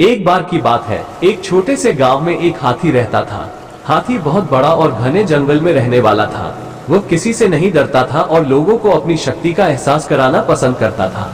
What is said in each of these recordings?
एक बार की बात है, एक छोटे से गांव में एक हाथी रहता था। हाथी बहुत बड़ा और घने जंगल में रहने वाला था। वो किसी से नहीं डरता था और लोगों को अपनी शक्ति का एहसास कराना पसंद करता था।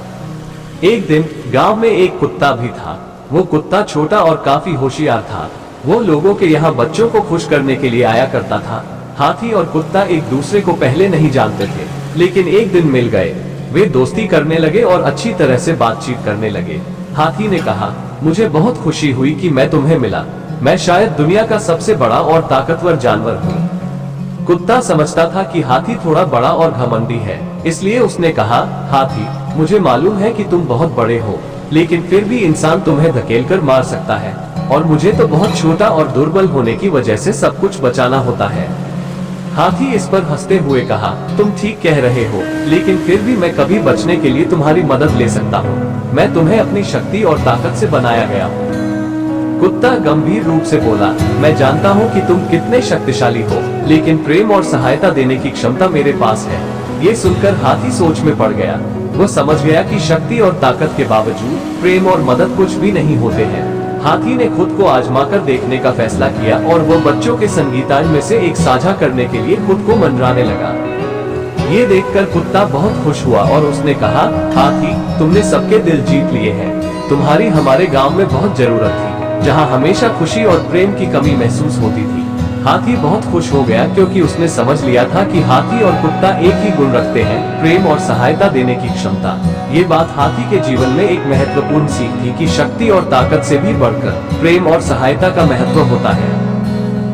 एक दिन गांव में एक कुत्ता भी था। वो कुत्ता छोटा और काफी होशियार था। वो लोगों के यहाँ बच्चों को खुश करने के लिए आया करता था। हाथी और कुत्ता एक दूसरे को पहले नहीं जानते थे, लेकिन एक दिन मिल गए। वे दोस्ती करने लगे और अच्छी तरह से बातचीत करने लगे। हाथी ने कहा, मुझे बहुत खुशी हुई कि मैं तुम्हें मिला। मैं शायद दुनिया का सबसे बड़ा और ताकतवर जानवर हूँ। कुत्ता समझता था कि हाथी थोड़ा बड़ा और घमंडी है, इसलिए उसने कहा, हाथी, मुझे मालूम है कि तुम बहुत बड़े हो, लेकिन फिर भी इंसान तुम्हें धकेलकर मार सकता है, और मुझे तो बहुत छोटा और दुर्बल होने की वजह से सब कुछ बचाना होता है। हाथी इस पर हंसते हुए कहा, तुम ठीक कह रहे हो, लेकिन फिर भी मैं कभी बचने के लिए तुम्हारी मदद ले सकता हूँ। मैं तुम्हें अपनी शक्ति और ताकत से बनाया गया हूँ। कुत्ता गंभीर रूप से बोला, मैं जानता हूँ कि तुम कितने शक्तिशाली हो, लेकिन प्रेम और सहायता देने की क्षमता मेरे पास है। ये सुनकर हाथी सोच में पड़ गया। वो समझ गया कि शक्ति और ताकत के बावजूद प्रेम और मदद कुछ भी नहीं होते हैं। हाथी ने खुद को आजमाकर देखने का फैसला किया और वो बच्चों के संगीतान में से एक साझा करने के लिए खुद को मनराने लगा। ये देखकर कुत्ता बहुत खुश हुआ और उसने कहा, हाथी, तुमने सबके दिल जीत लिए हैं। तुम्हारी हमारे गांव में बहुत जरूरत थी, जहां हमेशा खुशी और प्रेम की कमी महसूस होती थी। हाथी बहुत खुश हो गया क्योंकि उसने समझ लिया था कि हाथी और कुत्ता एक ही गुण रखते हैं, प्रेम और सहायता देने की क्षमता। ये बात हाथी के जीवन में एक महत्वपूर्ण सीख थी कि शक्ति और ताकत से भी बढ़कर प्रेम और सहायता का महत्व होता है।